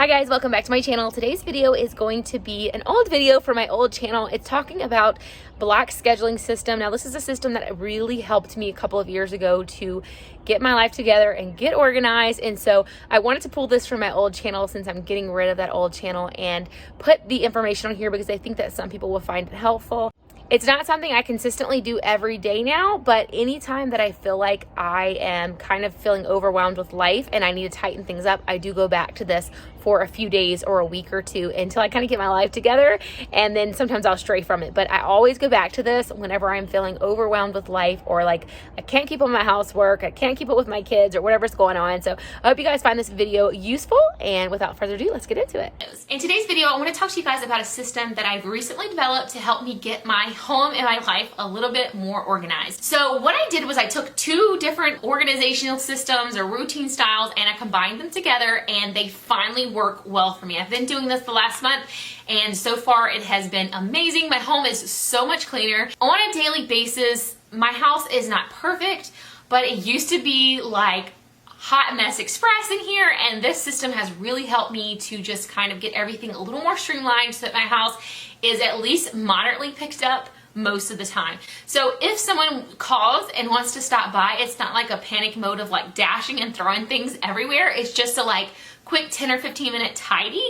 Hi guys, welcome back to my channel. Today's video is going to be an old video for my old channel. It's talking about block scheduling system. Now this is a system that really helped me a couple of years ago to get my life together and get organized. And so I wanted to pull this from my old channel since I'm getting rid of that old channel and put the information on here because I think that some people will find it helpful. It's not something I consistently do every day now, but anytime that I feel like I am kind of feeling overwhelmed with life and I need to tighten things up, I do go back to this for a few days or a week or two until I kind of get my life together, and then sometimes I'll stray from it. But I always go back to this whenever I'm feeling overwhelmed with life, or like I can't keep up with my housework, I can't keep up with my kids, or whatever's going on. So I hope you guys find this video useful, and without further ado, let's get into it. In today's video, I want to talk to you guys about a system that I've recently developed to help me get my home and my life a little bit more organized. So what I did was I took two different organizational systems or routine styles and I combined them together, and they finally work well for me. I've been doing this the last month and so far it has been amazing. My home is so much cleaner. On a daily basis, my house is not perfect, but it used to be like hot mess express in here, and this system has really helped me to just kind of get everything a little more streamlined so that my house is at least moderately picked up most of the time. So if someone calls and wants to stop by, it's not like a panic mode of like dashing and throwing things everywhere. It's just a like quick 10 or 15 minute tidy,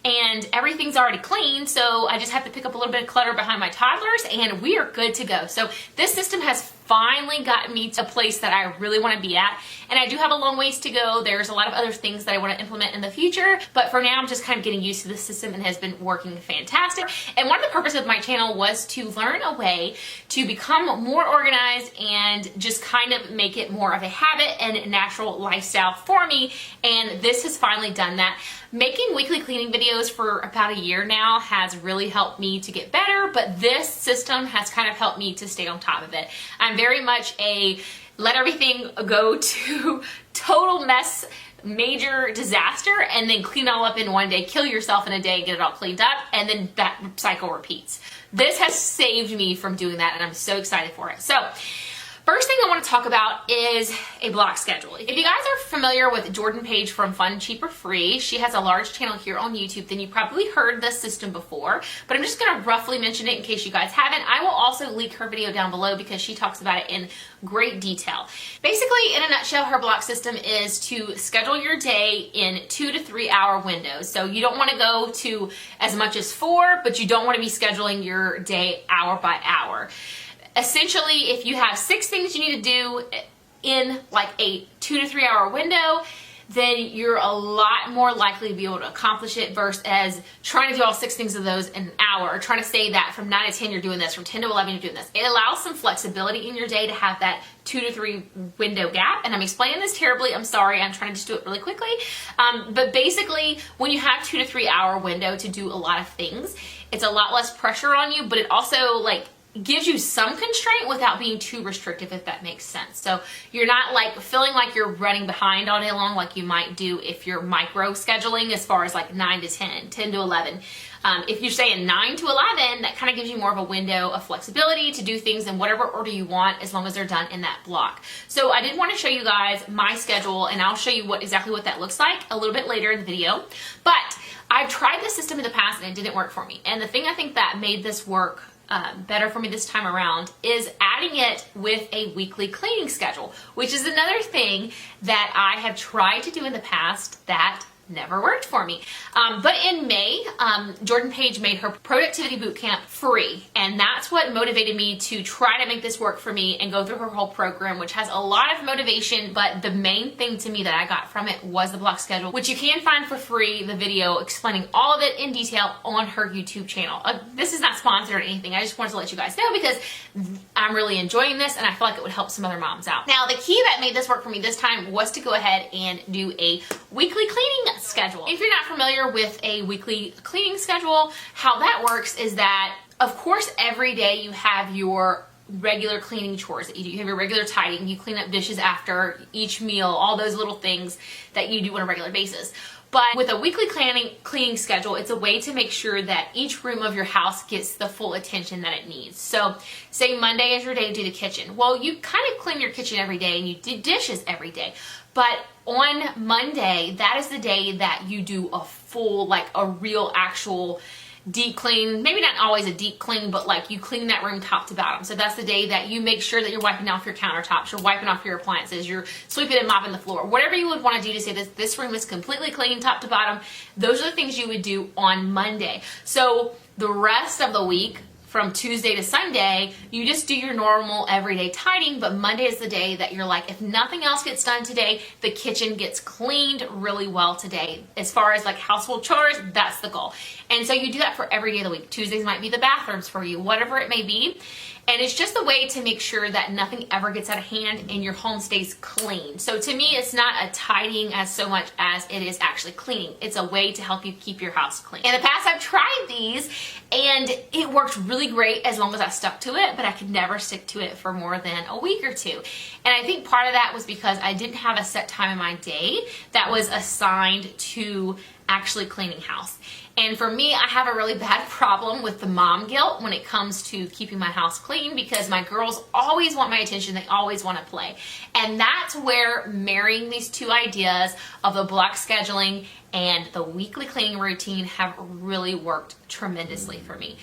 and everything's already clean, so I just have to pick up a little bit of clutter behind my toddlers and we are good to go. So this system has finally gotten me to a place that I really want to be at, and I do have a long ways to go. There's a lot of other things that I want to implement in the future, but for now I'm just kind of getting used to the system and has been working fantastic. And one of the purposes of my channel was to learn a way to become more organized and just kind of make it more of a habit and natural lifestyle for me, and this has finally done that. Making weekly cleaning videos for about a year now has really helped me to get better, but this system has kind of helped me to stay on top of it. I'm very much a let everything go to total mess, major disaster, and then clean it all up in one day, kill yourself in a day, get it all cleaned up, and then that cycle repeats. This has saved me from doing that, and I'm so excited for it. So first thing I want to talk about is a block schedule. If you guys are familiar with Jordan Page from Fun, Cheap, or Free, she has a large channel here on YouTube, then you probably heard this system before, but I'm just going to roughly mention it in case you guys haven't. I will also link her video down below because she talks about it in great detail. Basically, in a nutshell, her block system is to schedule your day in 2 to 3 hour windows. So you don't want to go to as much as 4, but you don't want to be scheduling your day hour by hour. Essentially, if you have 6 things you need to do in like a 2 to 3 hour window, then you're a lot more likely to be able to accomplish it versus trying to do all 6 things of those in an hour, or trying to say that from 9 to 10 you're doing this, from 10 to 11 you're doing this. It allows some flexibility in your day to have that 2 to 3 window gap, and I'm explaining this terribly, I'm sorry, I'm trying to just do it really quickly. But basically, when you have 2 to 3 hour window to do a lot of things, it's a lot less pressure on you, but it also like gives you some constraint without being too restrictive, if that makes sense. So you're not like feeling like you're running behind all day long like you might do if you're micro scheduling as far as like 9 to 10, 10 to 11. If you're saying 9 to 11, that kind of gives you more of a window of flexibility to do things in whatever order you want as long as they're done in that block. So I did want to show you guys my schedule, and I'll show you exactly what that looks like a little bit later in the video. But I've tried this system in the past and it didn't work for me. And the thing I think that made this work better for me this time around is adding it with a weekly cleaning schedule, which is another thing that I have tried to do in the past that never worked for me. But in May, Jordan Page made her productivity bootcamp free, and that's what motivated me to try to make this work for me and go through her whole program, which has a lot of motivation, but the main thing to me that I got from it was the block schedule, which you can find for free, the video explaining all of it in detail on her YouTube channel. This is not sponsored or anything, I just wanted to let you guys know because I'm really enjoying this and I feel like it would help some other moms out. Now, the key that made this work for me this time was to go ahead and do a weekly cleaning schedule. If you're not familiar with a weekly cleaning schedule, how that works is that, of course, every day you have your regular cleaning chores that you do. You have your regular tidying, you clean up dishes after each meal, all those little things that you do on a regular basis. But with a weekly cleaning schedule, it's a way to make sure that each room of your house gets the full attention that it needs. So say Monday is your day to do the kitchen. Well, you kind of clean your kitchen every day and you do dishes every day. But on Monday, that is the day that you do a full, like a real actual deep clean. Maybe not always a deep clean, but like you clean that room top to bottom. So that's the day that you make sure that you're wiping off your countertops, you're wiping off your appliances, you're sweeping and mopping the floor. Whatever you would want to do to say that this room is completely clean top to bottom, those are the things you would do on Monday. So the rest of the week, from Tuesday to Sunday, you just do your normal everyday tidying, but Monday is the day that you're like, if nothing else gets done today, the kitchen gets cleaned really well today. As far as like household chores, that's the goal. And so you do that for every day of the week. Tuesdays might be the bathrooms for you, whatever it may be. And it's just a way to make sure that nothing ever gets out of hand and your home stays clean. So to me, it's not a tidying as so much as it is actually cleaning. It's a way to help you keep your house clean. In the past, I've tried these and it worked really great as long as I stuck to it, but I could never stick to it for more than a week or two. And I think part of that was because I didn't have a set time in my day that was assigned to actually cleaning house. And for me, I have a really bad problem with the mom guilt when it comes to keeping my house clean, because my girls always want my attention. They always want to play. And that's where marrying these two ideas of the block scheduling and the weekly cleaning routine have really worked tremendously for me.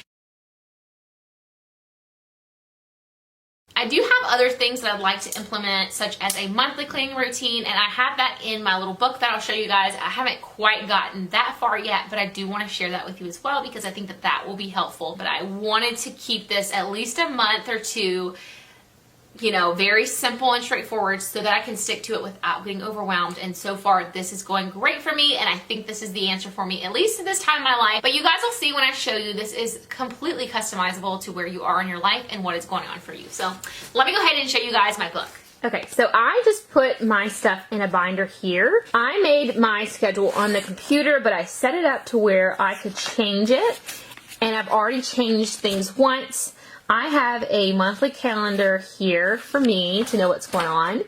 I do have other things that I'd like to implement, such as a monthly cleaning routine, and I have that in my little book that I'll show you guys. I haven't quite gotten that far yet, but I do want to share that with you as well, because I think that that will be helpful. But I wanted to keep this at least a month or two, you know, very simple and straightforward, so that I can stick to it without getting overwhelmed. And so far, this is going great for me, and I think this is the answer for me, at least at this time in my life. But you guys will see when I show you, this is completely customizable to where you are in your life and what is going on for you. So let me go ahead and show you guys my book. Okay, so I just put my stuff in a binder here. I made my schedule on the computer, but I set it up to where I could change it, and I've already changed things once. I have a monthly calendar here for me to know what's going on.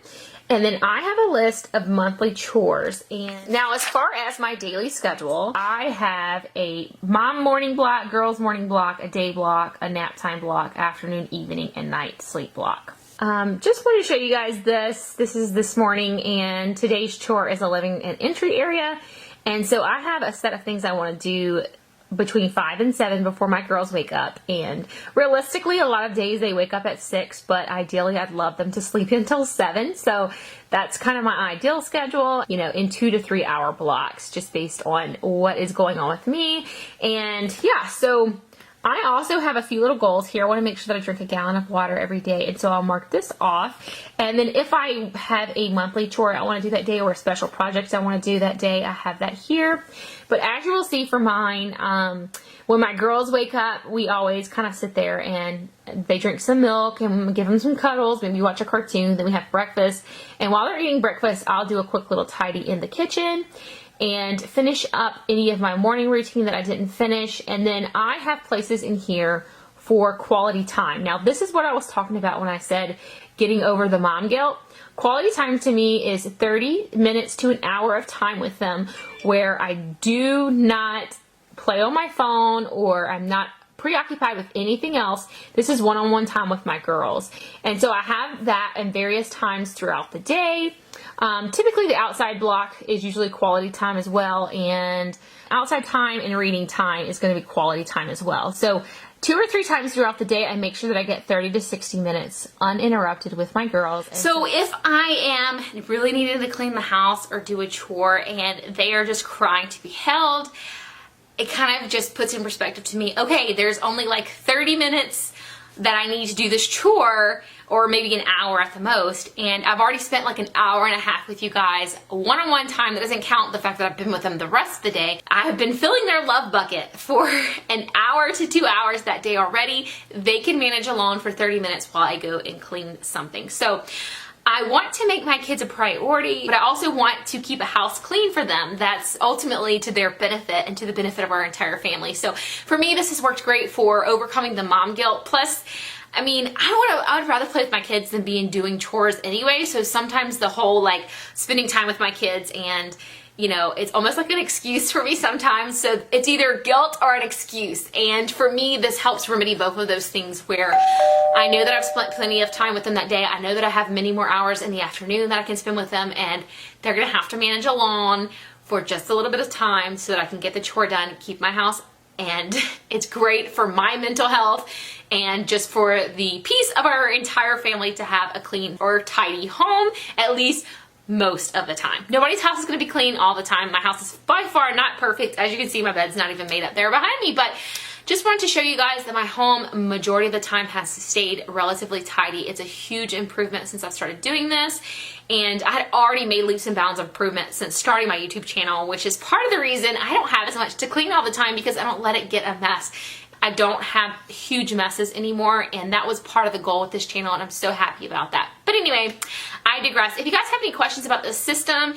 And then I have a list of monthly chores. And now as far as my daily schedule, I have a mom morning block, girls morning block, a day block, a nap time block, afternoon, evening, and night sleep block. Just wanted to show you guys this. This is this morning, and today's chore is a living and entry area. And so I have a set of things I want to do between 5 and 7 before my girls wake up. And realistically, a lot of days they wake up at 6, but ideally I'd love them to sleep until 7. So that's kind of my ideal schedule, you know, in 2 to 3 hour blocks, just based on what is going on with me. And yeah, so I also have a few little goals here. I want to make sure that I drink a gallon of water every day, and so I'll mark this off. And then if I have a monthly chore I want to do that day, or a special project I want to do that day, I have that here. But as you will see for mine, when my girls wake up, we always kind of sit there and they drink some milk and give them some cuddles, maybe watch a cartoon, then we have breakfast. And while they're eating breakfast, I'll do a quick little tidy in the kitchen and finish up any of my morning routine that I didn't finish. And then I have places in here for quality time. Now, this is what I was talking about when I said getting over the mom guilt. Quality time to me is 30 minutes to an hour of time with them where I do not play on my phone, or I'm not preoccupied with anything else. This is one-on-one time with my girls. And so I have that in various times throughout the day. Typically the outside block is usually quality time as well, and outside time and reading time is going to be quality time as well. So 2 or 3 times throughout the day, I make sure that I get 30 to 60 minutes uninterrupted with my girls. So if I am really needing to clean the house or do a chore and they are just crying to be held, it kind of just puts in perspective to me, okay, there's only like 30 minutes that I need to do this chore, or maybe an hour at the most, and I've already spent like an hour and a half with you guys, one-on-one time. That doesn't count the fact that I've been with them the rest of the day. I have been filling their love bucket for an hour to 2 hours that day already. They can manage alone for 30 minutes while I go and clean something. So I want to make my kids a priority, but I also want to keep a house clean for them. That's ultimately to their benefit and to the benefit of our entire family. So for me, this has worked great for overcoming the mom guilt. Plus, I mean, I would rather play with my kids than be doing chores anyway. So sometimes the whole like spending time with my kids, and you know, it's almost like an excuse for me sometimes. So it's either guilt or an excuse. And for me, this helps remedy both of those things, where I know that I've spent plenty of time with them that day. I know that I have many more hours in the afternoon that I can spend with them, and they're going to have to manage alone for just a little bit of time so that I can get the chore done, keep my house, and it's great for my mental health and just for the peace of our entire family to have a clean or tidy home, at least most of the time. Nobody's house is going to be clean all the time. My house is by far not perfect. As you can see, my bed's not even made up there behind me, but just wanted to show you guys that my home majority of the time has stayed relatively tidy. It's a huge improvement since I've started doing this, and I had already made leaps and bounds of improvement since starting my YouTube channel, which is part of the reason I don't have as much to clean all the time, because I don't let it get a mess. I don't have huge messes anymore, and that was part of the goal with this channel, and I'm so happy about that. But anyway, I digress. If you guys have any questions about this system,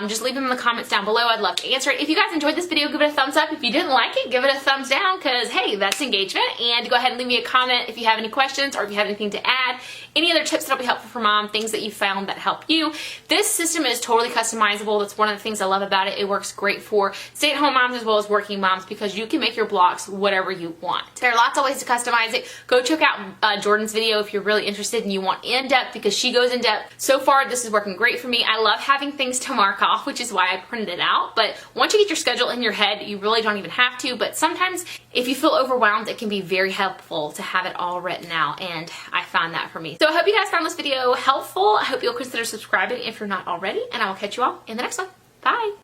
just leave them in the comments down below. I'd love to answer it. If you guys enjoyed this video, give it a thumbs up. If you didn't like it, give it a thumbs down, because hey, that's engagement. And go ahead and leave me a comment if you have any questions or if you have anything to add. Any other tips that'll be helpful for mom, things that you found that help you. This system is totally customizable. That's one of the things I love about it. It works great for stay-at-home moms as well as working moms, because you can make your blocks whatever you want. There are lots of ways to customize it. Go check out Jordan's video if you're really interested and you want in-depth, because she goes in-depth. So far, this is working great for me. I love having things to mark off, which is why I printed it out. But once you get your schedule in your head, you really don't even have to. But sometimes if you feel overwhelmed, it can be very helpful to have it all written out, and I found that for me. So I hope you guys found this video helpful. I hope you'll consider subscribing if you're not already, and I will catch you all in the next one. Bye.